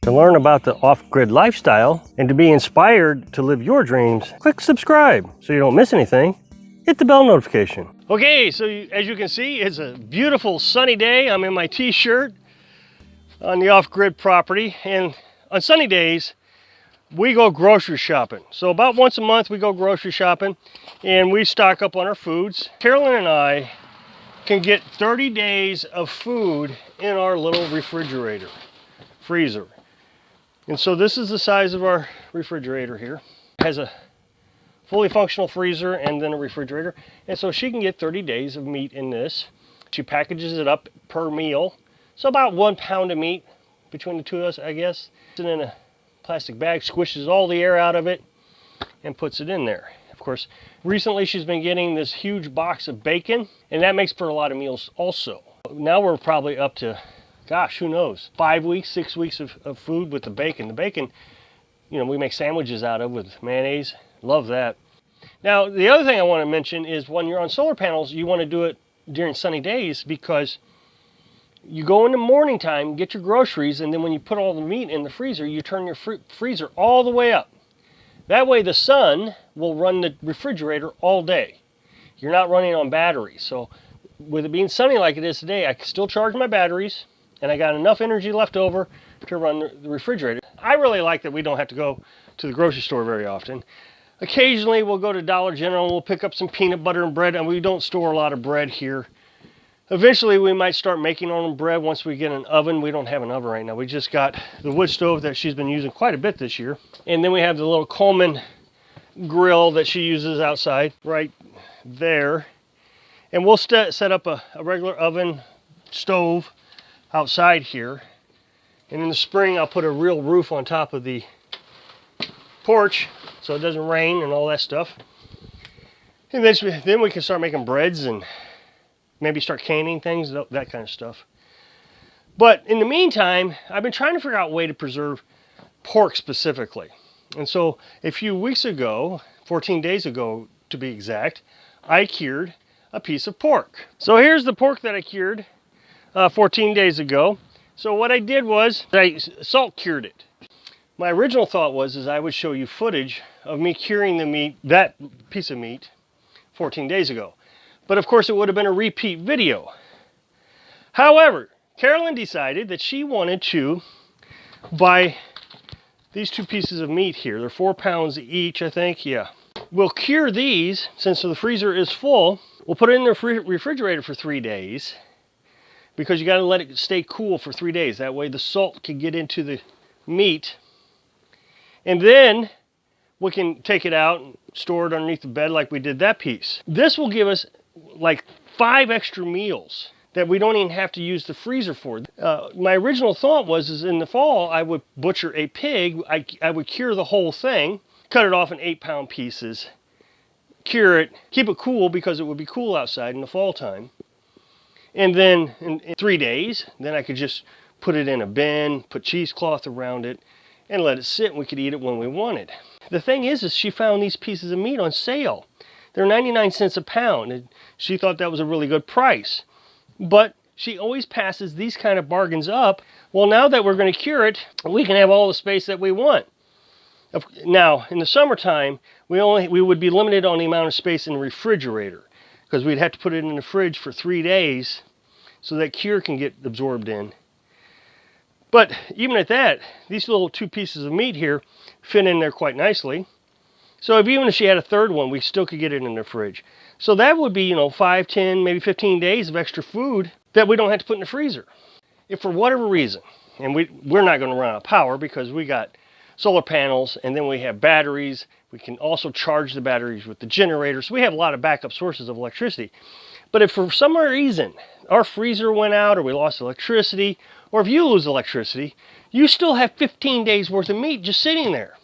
To learn about the off-grid lifestyle and to be inspired to live your dreams, click subscribe so you don't miss anything. Hit the bell notification. Okay, so as you can see, it's a beautiful sunny day. I'm in my t-shirt on the off-grid property, and on sunny days, we go grocery shopping. So about once a month, we go grocery shopping and we stock up on our foods. Carolyn and I can get 30 days of food in our little freezer. And so this is the size of our refrigerator here. It has a fully functional freezer and then a refrigerator. And so she can get 30 days of meat in this. She packages it up per meal. So about 1 pound of meat between the two of us, I guess. And in a plastic bag, squishes all the air out of it and puts it in there. Of course, recently she's been getting this huge box of bacon, and that makes for a lot of meals also. Now we're probably up to, gosh, who knows, 5 weeks, 6 weeks of food with the bacon. The bacon, you know, we make sandwiches out of with mayonnaise. Love that. Now, the other thing I want to mention is when you're on solar panels, you want to do it during sunny days, because you go in the morning time, get your groceries, and then when you put all the meat in the freezer, you turn your freezer all the way up. That way the sun will run the refrigerator all day. You're not running on batteries. So with it being sunny like it is today, I can still charge my batteries, and I got enough energy left over to run the refrigerator. I really like that we don't have to go to the grocery store very often. Occasionally we'll go to Dollar General and we'll pick up some peanut butter and bread, and we don't store a lot of bread here. Eventually we might start making our own bread once we get an oven. We don't have an oven right now. We just got the wood stove that she's been using quite a bit this year. And then we have the little Coleman grill that she uses outside right there. And we'll set up a regular oven stove outside here. And in the spring I'll put a real roof on top of the porch so it doesn't rain and all that stuff. And then we can start making breads and maybe start canning things, that kind of stuff. But in the meantime, I've been trying to figure out a way to preserve pork specifically. And so a few weeks ago, 14 days ago to be exact, I cured a piece of pork. So here's the pork that I cured 14 days ago. So what I did was I salt cured it. My original thought was I would show you footage of me curing the meat, that piece of meat, 14 days ago. But of course it would have been a repeat video. However, Carolyn decided that she wanted to buy these two pieces of meat here. They're 4 pounds each, I think, yeah. We'll cure these, since the freezer is full. We'll put it in the refrigerator for 3 days, because you gotta let it stay cool for 3 days. That way the salt can get into the meat. And then we can take it out and store it underneath the bed like we did that piece. This will give us like 5 extra meals that we don't even have to use the freezer for. My original thought was in the fall I would butcher a pig. I would cure the whole thing, cut it off in 8-pound pieces, cure it, keep it cool because it would be cool outside in the fall time. And then in 3 days, then I could just put it in a bin, put cheesecloth around it, and let it sit, and we could eat it when we wanted. The thing is she found these pieces of meat on sale. They're 99 cents a pound, and she thought that was a really good price. But she always passes these kind of bargains up. Well, now that we're going to cure it, we can have all the space that we want. Now, in the summertime, we would be limited on the amount of space in the refrigerator, because we'd have to put it in the fridge for 3 days so that cure can get absorbed in. But even at that, these little 2 pieces of meat here fit in there quite nicely. So even if she had a third one, we still could get it in the fridge. So that would be, 5, 10, maybe 15 days of extra food that we don't have to put in the freezer. If for whatever reason, and we're not going to run out of power because we got solar panels, and then we have batteries. We can also charge the batteries with the generator. So we have a lot of backup sources of electricity. But if for some reason our freezer went out, or we lost electricity, or if you lose electricity, you still have 15 days worth of meat just sitting there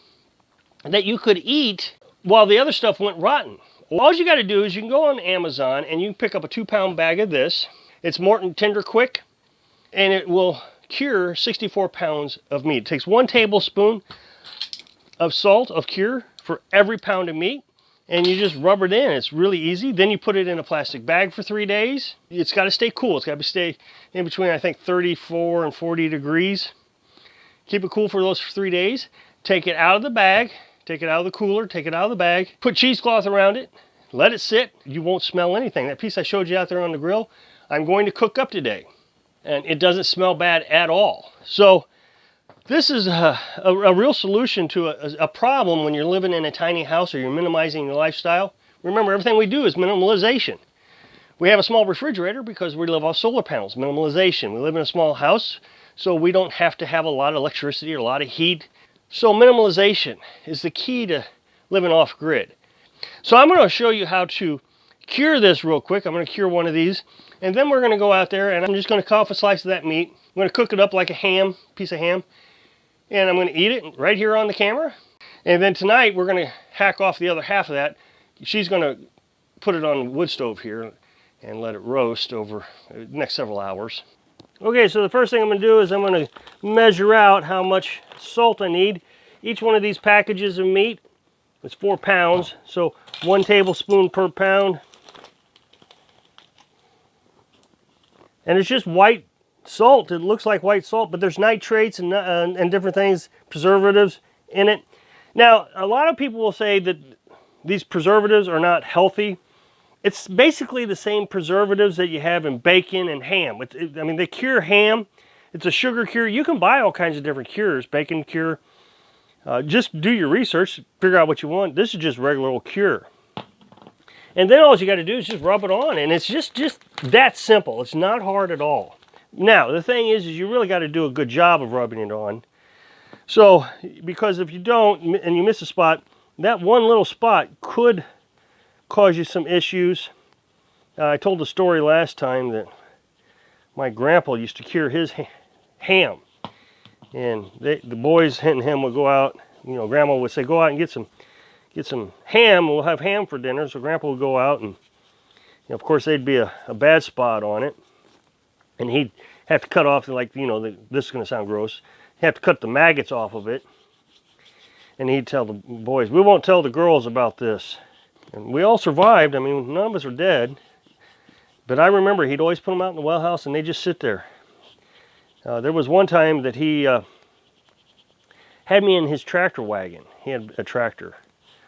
that you could eat while the other stuff went rotten. All you got to do is you can go on Amazon and you can pick up a 2-pound bag of this. It's Morton Tender Quick, and it will cure 64 pounds of meat. It takes 1 tablespoon of salt of cure for every pound of meat, and you just rub it in. It's really easy. Then you put it in a plastic bag for 3 days. It's got to stay cool. It's got to stay in between, I think, 34 and 40 degrees. Keep it cool for those 3 days. Take it out of the bag, take it out of the cooler, take it out of the bag, put cheesecloth around it, let it sit. You won't smell anything. That piece I showed you out there on the grill, I'm going to cook up today. And it doesn't smell bad at all. So this is a real solution to a problem when you're living in a tiny house or you're minimizing your lifestyle. Remember, everything we do is minimalization. We have a small refrigerator because we live off solar panels, minimalization. We live in a small house, so we don't have to have a lot of electricity or a lot of heat. So minimalization is the key to living off grid. So I'm going to show you how to cure this real quick. I'm going to cure one of these, and then we're going to go out there and I'm just going to cut off a slice of that meat. I'm going to cook it up like a ham, piece of ham, and I'm going to eat it right here on the camera. And then tonight we're going to hack off the other half of that. She's going to put it on the wood stove here and let it roast over the next several hours. Okay, so the first thing I'm going to do is I'm going to measure out how much salt I need. Each one of these packages of meat is 4 pounds, so 1 tablespoon per pound. And it's just white salt. It looks like white salt, but there's nitrates and different things, preservatives in it. Now, a lot of people will say that these preservatives are not healthy. It's basically the same preservatives that you have in bacon and ham. I mean, they cure ham. It's a sugar cure. You can buy all kinds of different cures, bacon cure. Just do your research, figure out what you want. This is just regular old cure. And then all you got to do is just rub it on, and it's just that simple. It's not hard at all. Now, the thing is you really got to do a good job of rubbing it on. So, because if you don't, and you miss a spot, that one little spot could cause you some issues. I told the story last time that my grandpa used to cure his ham. And the boys and him would go out, you know, Grandma would say, go out and get some ham, we'll have ham for dinner. So Grandpa would go out and, you know, of course, there'd be a bad spot on it. And he'd have to cut off, like, you know, this is going to sound gross, he'd have to cut the maggots off of it. And he'd tell the boys, we won't tell the girls about this. And we all survived. I mean, none of us are dead. But I remember he'd always put them out in the well house and they'd just sit there. There was one time that he had me in his tractor wagon. He had a tractor,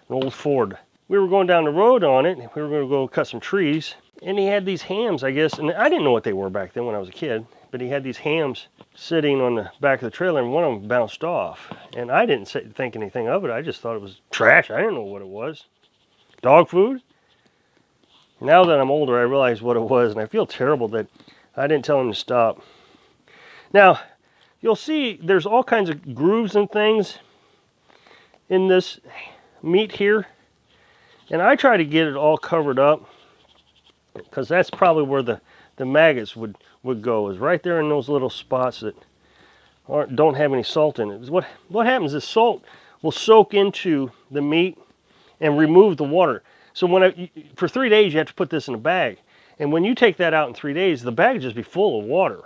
an old Ford. We were going down the road on it. We were going to go cut some trees. And he had these hams, I guess. And I didn't know what they were back then when I was a kid. But he had these hams sitting on the back of the trailer, and one of them bounced off. And I didn't think anything of it. I just thought it was trash. I didn't know what it was. Dog food? Now that I'm older, I realize what it was, and I feel terrible that I didn't tell him to stop. Now, you'll see there's all kinds of grooves and things in this meat here. And I try to get it all covered up because that's probably where the maggots would go, is right there in those little spots that don't have any salt in it. What happens is salt will soak into the meat and remove the water. So for 3 days you have to put this in a bag. And when you take that out in 3 days, the bag will just be full of water.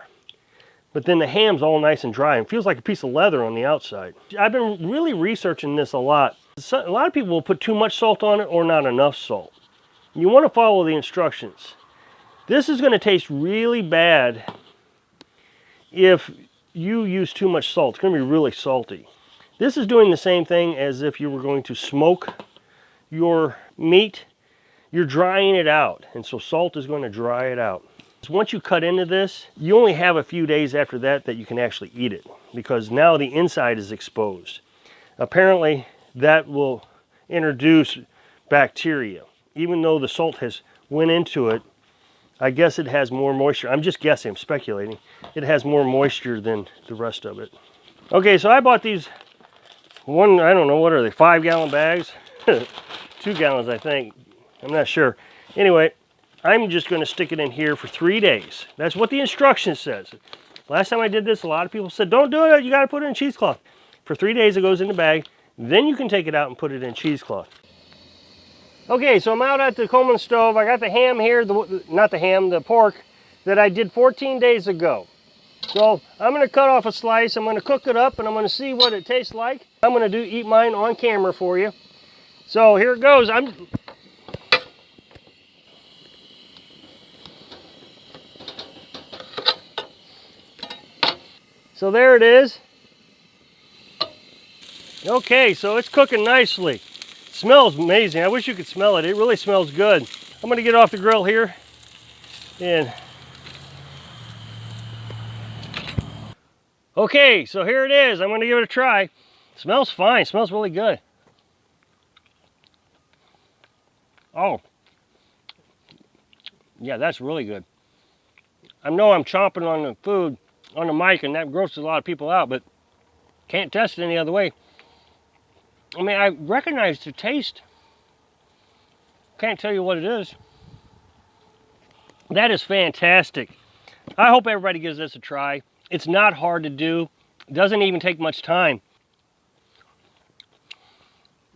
But then the ham's all nice and dry and feels like a piece of leather on the outside. I've been really researching this a lot. A lot of people will put too much salt on it or not enough salt. You want to follow the instructions. This is going to taste really bad if you use too much salt. It's going to be really salty. This is doing the same thing as if you were going to smoke your meat. You're drying it out, and so salt is going to dry it out. So once you cut into this, you only have a few days after that you can actually eat it, because now the inside is exposed. Apparently that will introduce bacteria. Even though the salt has went into it, I guess it has more moisture. I'm just guessing, I'm speculating. It has more moisture than the rest of it. Okay, so I bought these I don't know, what are they, 5-gallon bags? 2 gallons, I think. I'm not sure. Anyway, I'm just going to stick it in here for 3 days. That's what the instruction says. Last time I did this, a lot of people said, don't do it, you got to put it in cheesecloth. For 3 days it goes in the bag. Then you can take it out and put it in cheesecloth. Okay, so I'm out at the Coleman stove. I got the ham here, the pork that I did 14 days ago. So I'm going to cut off a slice, I'm going to cook it up, and I'm going to see what it tastes like. I'm going to eat mine on camera for you. So here it goes. So there it is. Okay, so it's cooking nicely. Smells amazing. I wish you could smell it. It really smells good. I'm gonna get off the grill here and okay, so here it is. I'm gonna give it a try. Smells fine, smells really good. Oh, yeah, that's really good. I know I'm chomping on the food on the mic and that grosses a lot of people out, but can't test it any other way. I mean, I recognize the taste. Can't tell you what it is. That is fantastic. I hope everybody gives this a try. It's not hard to do. It doesn't even take much time.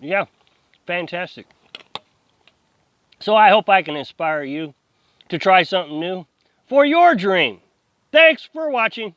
Yeah, fantastic. So I hope I can inspire you to try something new for your dream. Thanks for watching.